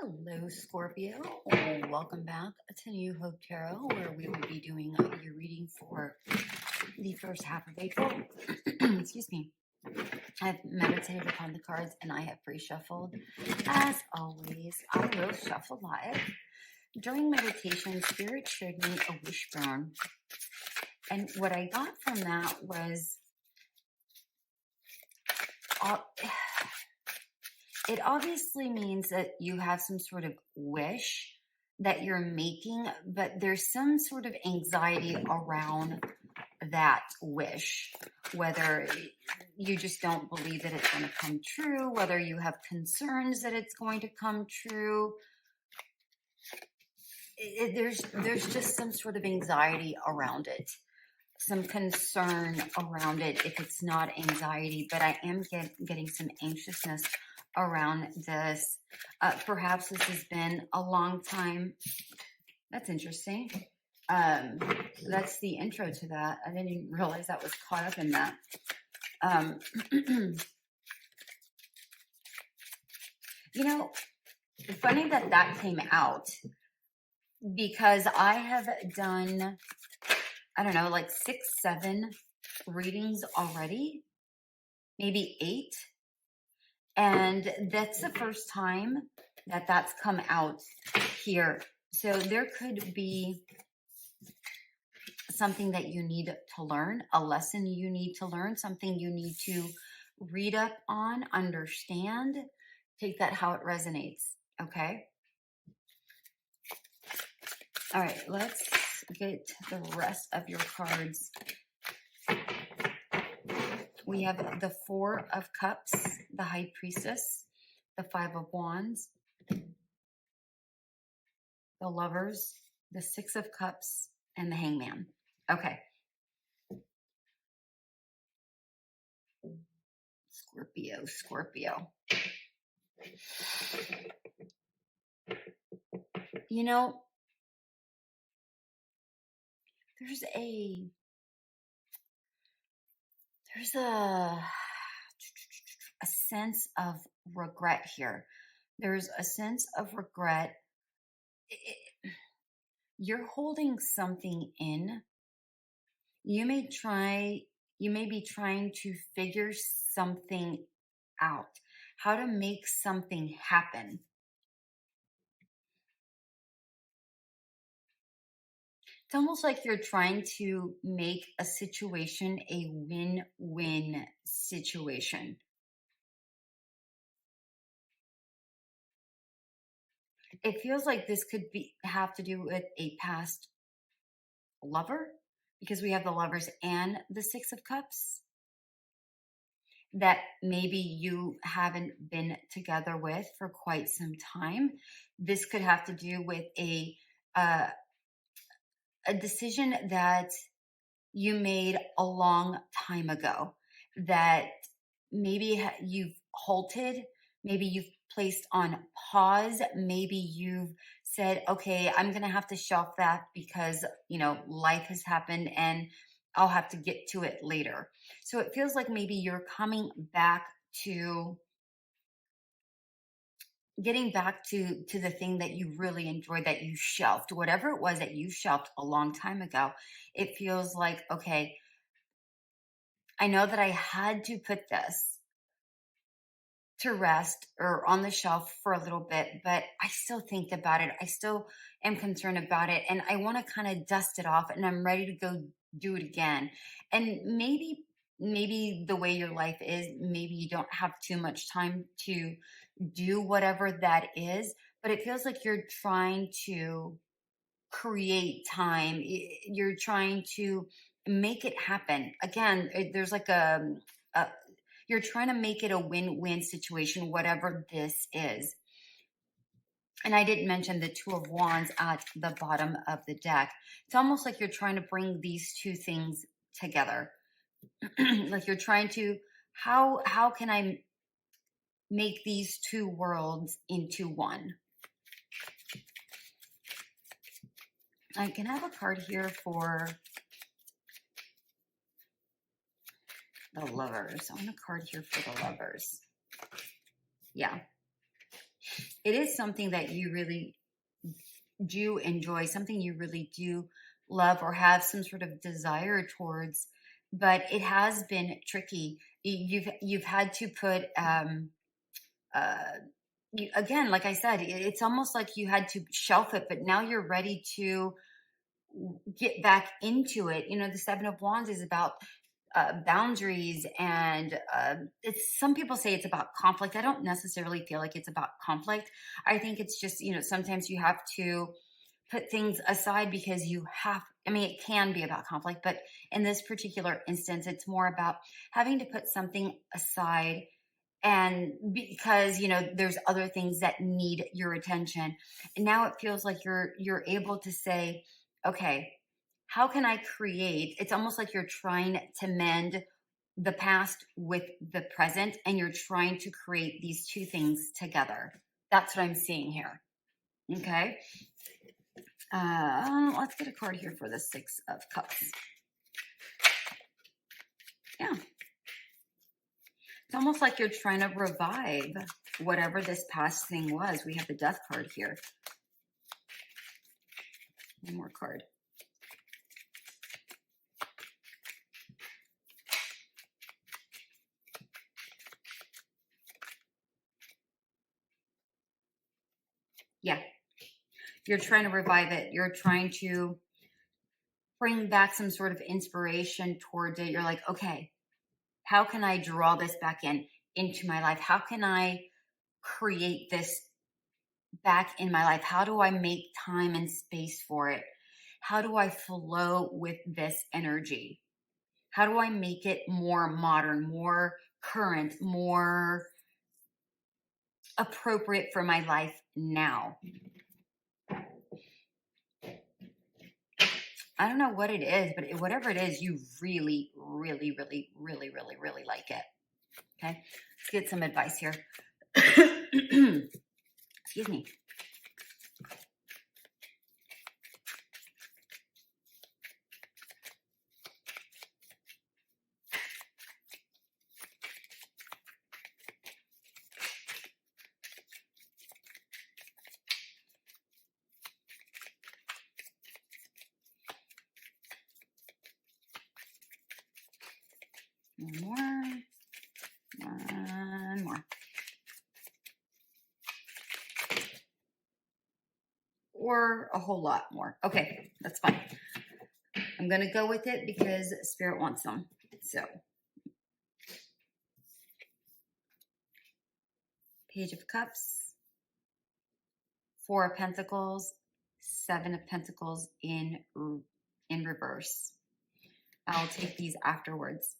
Hello, Scorpio. Welcome back to New Hope Tarot, where we will be doing your reading for the first half of April. Excuse me. I've meditated upon the cards and I have pre-shuffled. As always, I will shuffle live. During meditation, Spirit showed me a wishbone. And what I got from that was it obviously means that you have some sort of wish that you're making, but there's some sort of anxiety around that wish, whether you just don't believe that it's going to come true, whether you have concerns that it's going to come true. There's just some sort of anxiety around it, some concern around it if it's not anxiety, but I am getting some anxiousness around this. Perhaps this has been a long time. That's interesting. That's the intro to that. I didn't even realize that was caught up in that. You know, funny that that came out, because I have done, I don't know, like 6, 7 readings already, maybe 8. And that's the first time that that's come out here. So there could be something that you need to learn, a lesson you need to learn, something you need to read up on, understand. Take that how it resonates, okay? All right, let's get the rest of your cards. We have the 4 of Cups, the High Priestess, the 5 of Wands, the Lovers, the 6 of Cups, and the Hangman. Okay. Scorpio. You know, there's a sense of regret here. There's a sense of regret. You're holding something in. You may be trying to figure something out, how to make something happen. It's almost like you're trying to make a situation a win-win situation. It feels like this could have to do with a past lover, because we have the Lovers and the 6 of Cups that maybe you haven't been together with for quite some time. This could have to do with a decision that you made a long time ago, that maybe you've halted, maybe you've placed on pause, maybe you've said, okay, I'm going to have to shelf that because, life has happened and I'll have to get to it later. So it feels like maybe you're getting back to the thing that you really enjoyed, that you shelved, whatever it was that you shelved a long time ago. It feels like, okay, I know that I had to put this to rest or on the shelf for a little bit, but I still think about it. I still am concerned about it, and I want to kind of dust it off, and I'm ready to go do it again. And maybe the way your life is, maybe you don't have too much time to do whatever that is, but it feels like you're trying to create time. You're trying to make it happen. Again, there's like you're trying to make it a win-win situation, whatever this is. And I didn't mention the 2 of Wands at the bottom of the deck. It's almost like you're trying to bring these two things together. Like you're trying to, how can I make these two worlds into one? I can have a card here for the Lovers. I want a card here for the Lovers. Yeah. it is something that you really do enjoy, something you really do love or have some sort of desire towards, but it has been tricky. You've had to put uh again, like I said, it's almost like you had to shelf it, but now you're ready to get back into it. You know, the Seven of Wands is about boundaries, and it's, some people say it's about conflict. I don't necessarily feel like it's about conflict. I think it's just, you know, sometimes you have to put things aside because you have, I mean, it can be about conflict, but in this particular instance, it's more about having to put something aside, and because, you know, there's other things that need your attention. And now it feels like you're able to say, okay, how can I create, it's almost like you're trying to mend the past with the present, and you're trying to create these two things together. That's what I'm seeing here. Okay. Let's get a card here for the Six of Cups. Yeah. It's almost like you're trying to revive whatever this past thing was. We have the Death card here. One more card. Yeah. You're trying to revive it. You're trying to bring back some sort of inspiration towards it. You're like, okay, how can I draw this back into my life? How can I create this back in my life? How do I make time and space for it? How do I flow with this energy? How do I make it more modern, more current, more appropriate for my life now? I don't know what it is, but whatever it is, you really, really, really, really, really, really like it. Okay, let's get some advice here. Excuse me. One more. One more. Or a whole lot more. Okay, that's fine. I'm going to go with it because Spirit wants some. So, Page of Cups, Four of Pentacles, Seven of Pentacles in reverse. I'll take these afterwards.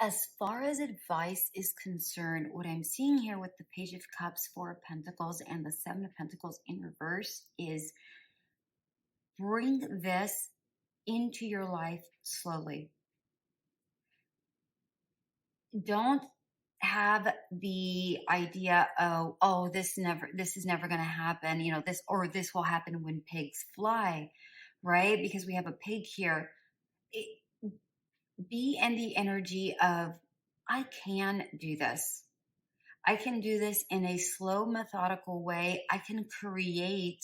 As far as advice is concerned, what I'm seeing here with the Page of Cups, Four of Pentacles, and the Seven of Pentacles in reverse is bring this into your life slowly. Don't have the idea of, oh, this is never going to happen, you know, this will happen when pigs fly, right? Because we have a pig here. Be in the energy of, I can do this. I can do this in a slow, methodical way. I can create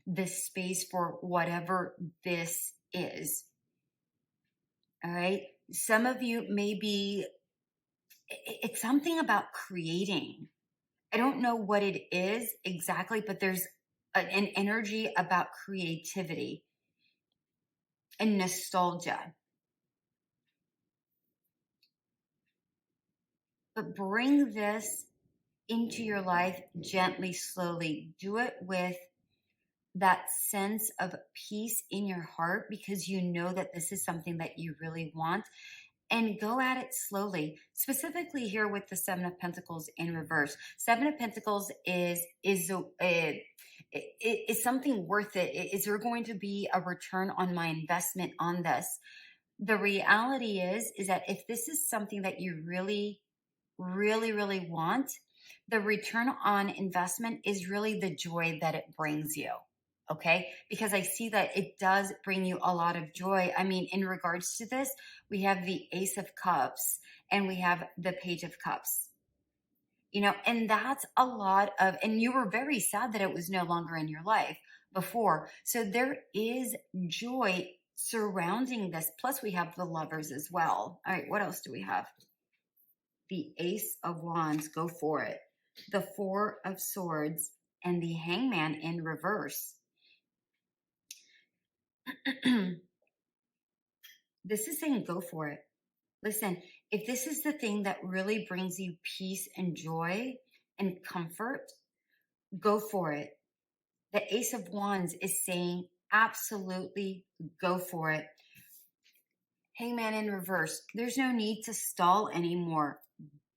this space for whatever this is. All right. Some of you may be, it's something about creating. I don't know what it is exactly, but there's an energy about creativity and nostalgia. But bring this into your life gently, slowly. Do it with that sense of peace in your heart, because you know that this is something that you really want, and go at it slowly. Specifically here with the Seven of Pentacles in reverse. Seven of Pentacles is something worth it. Is there going to be a return on my investment on this? The reality is that if this is something that you really, really, really want, the return on investment is really the joy that it brings you. Okay, because I see that it does bring you a lot of joy. I mean, in regards to this, we have the Ace of Cups and we have the Page of Cups. you know, and that's a lot of, and you were very sad that it was no longer in your life before. So there is joy surrounding this. Plus, we have the lovers as well. All right, what else do we have? The Ace of Wands, go for it. The Four of Swords and the Hangman in reverse. This is saying go for it. Listen, if this is the thing that really brings you peace and joy and comfort, go for it. The Ace of Wands is saying absolutely go for it. Hangman in reverse. There's no need to stall anymore.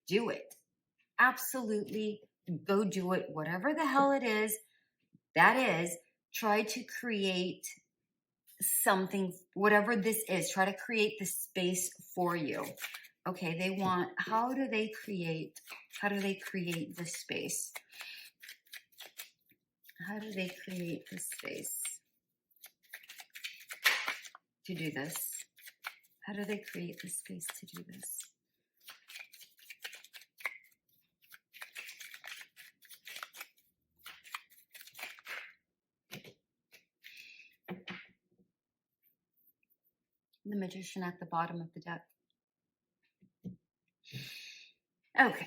Do it. Absolutely go do it. Whatever the hell it is, that is, try to create something, whatever this is, try to create the space for you. Okay, they want, how do they create the space? How do they create the space to do this? How do they create the space to do this? The Magician at the bottom of the deck. Okay.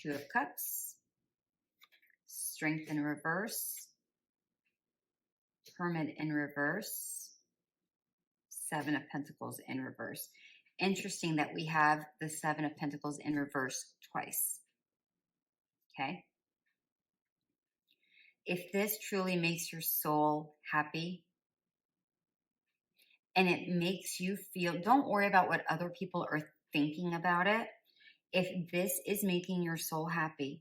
Two of Cups. Strength in reverse. Hermit in reverse. Seven of Pentacles in reverse. Interesting that we have the Seven of Pentacles in reverse twice. Okay. If this truly makes your soul happy and it makes you feel, don't worry about what other people are thinking about it. If this is making your soul happy,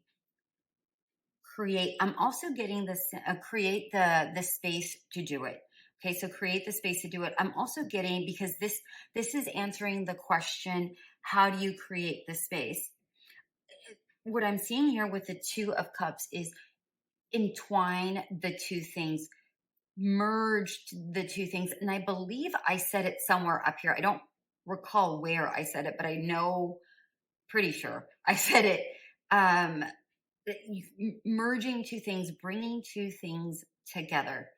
create, I'm also getting this, create the space to do it. Okay, so create the space to do it. I'm also getting, because this is answering the question, how do you create the space? What I'm seeing here with the Two of Cups is entwine the two things, merged the two things. And I believe I said it somewhere up here. I don't recall where I said it, but I know, pretty sure I said it. Merging two things, bringing two things together.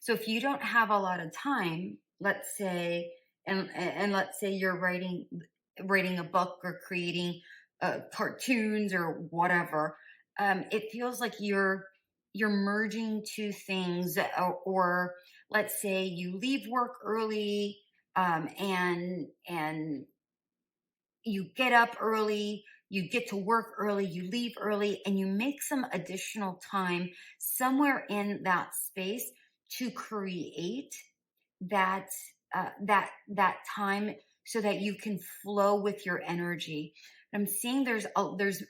So if you don't have a lot of time, let's say, and let's say you're writing a book or creating cartoons or whatever, it feels like you're merging two things, or let's say you leave work early, and you get up early, you get to work early, you leave early, and you make some additional time somewhere in that space to create that that time so that you can flow with your energy. I'm seeing there's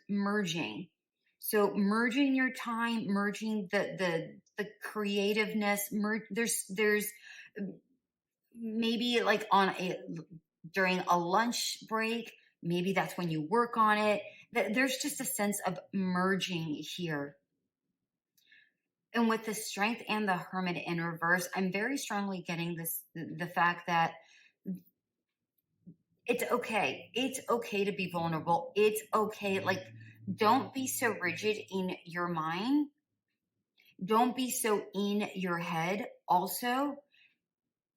merging. So merging your time, merging the creativeness, there's maybe like during a lunch break, maybe that's when you work on it. There's just a sense of merging here. And with the Strength and the Hermit in reverse, I'm very strongly getting the fact that it's okay. It's okay to be vulnerable. It's okay. Like, don't be so rigid in your mind. Don't be so in your head. Also,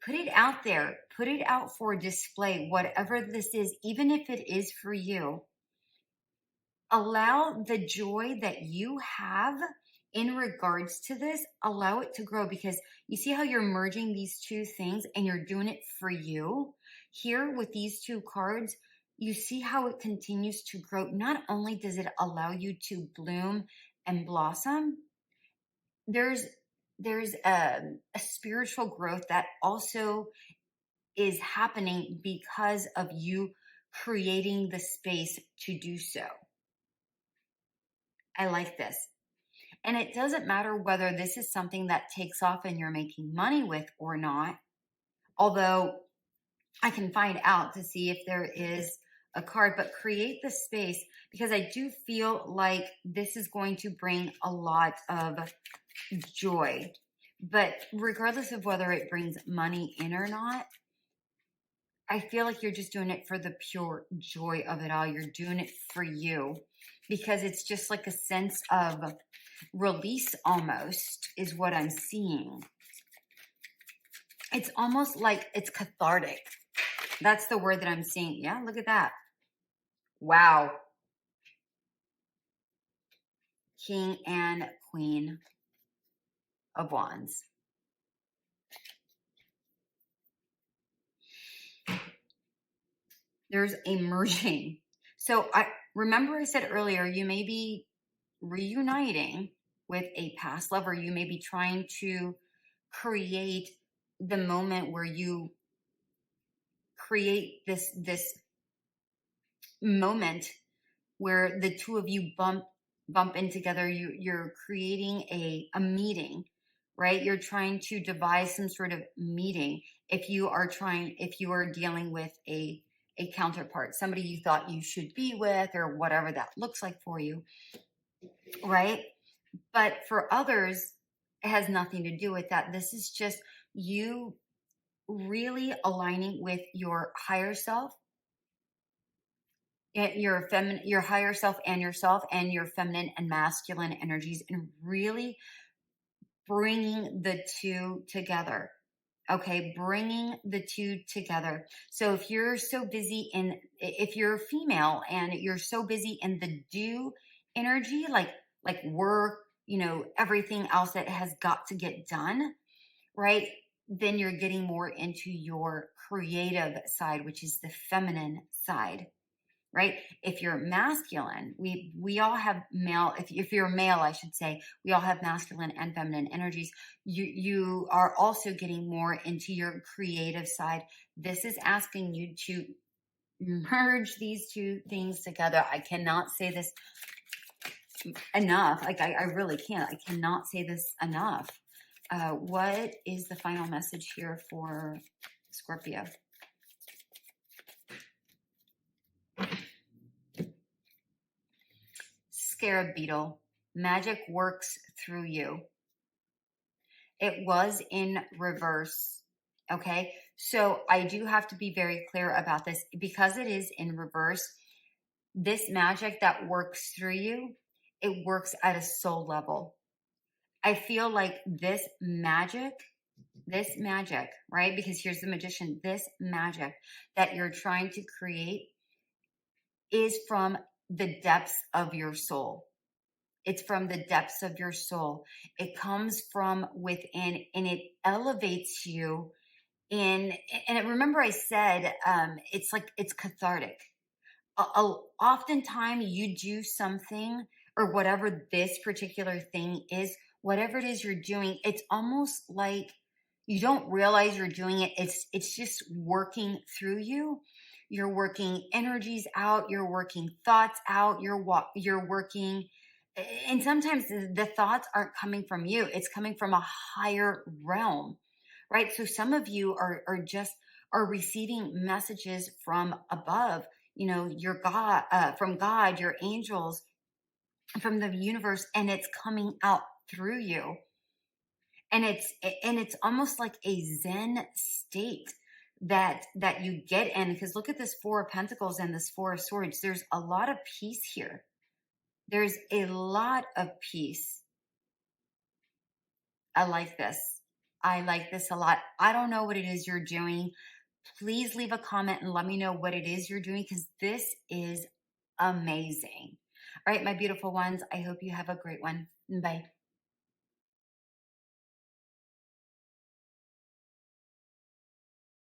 put it out there. Put it out for display, whatever this is, even if it is for you. Allow the joy that you have in regards to this, allow it to grow, because you see how you're merging these two things and you're doing it for you. Here with these two cards, you see how it continues to grow. Not only does it allow you to bloom and blossom, there's a spiritual growth that also is happening because of you creating the space to do so. I like this. And it doesn't matter whether this is something that takes off and you're making money with or not. Although I can find out to see if there is a card, but create the space, because I do feel like this is going to bring a lot of joy. But regardless of whether it brings money in or not, I feel like you're just doing it for the pure joy of it all. You're doing it for you because it's just like a sense of release almost is what I'm seeing. It's almost like it's cathartic. That's the word that I'm seeing. Yeah, look at that. Wow. King and Queen of Wands. There's a merging. So I remember I said earlier, you may be reuniting with a past lover. You may be trying to create the moment where you create this moment where the two of you bump in together. You're creating a meeting, right? You're trying to devise some sort of meeting. If you are dealing with a counterpart, somebody you thought you should be with, or whatever that looks like for you, right? But for others, it has nothing to do with that. This is just you really aligning with your higher self, your higher self, and your feminine and masculine energies, and really bringing the two together. Okay, bringing the two together. So if you're if you're female and you're so busy in the do energy, like work, everything else that has got to get done, right? Then you're getting more into your creative side, which is the feminine side, right? If you're masculine, we all have male. If you're male, I should say, we all have masculine and feminine energies. You are also getting more into your creative side. This is asking you to merge these two things together. I cannot say this enough. Like I really can't. I cannot say this enough. What is the final message here for Scorpio? Scarab beetle. Magic works through you. It was in reverse. Okay. So I do have to be very clear about this because it is in reverse. This magic that works through you, it works at a soul level. I feel like this magic, right? Because here's the magician, this magic that you're trying to create is from the depths of your soul. It's from the depths of your soul. It comes from within and it elevates you and remember I said, it's like, it's cathartic. Oftentimes you do something or whatever this particular thing is, whatever it is you're doing, it's almost like you don't realize you're doing it. It's just working through you. You're working energies out. You're working thoughts out. You're working, and sometimes the thoughts aren't coming from you. It's coming from a higher realm, right? So some of you are receiving messages from above, your God, from God, your angels, from the universe, and it's coming out through you. And it's almost like a Zen state that you get in, because look at this Four of Pentacles and this Four of Swords. There's a lot of peace here. There's a lot of peace. I like this. I like this a lot. I don't know what it is you're doing. Please leave a comment and let me know what it is you're doing, because this is amazing. All right, my beautiful ones, I hope you have a great one. Bye.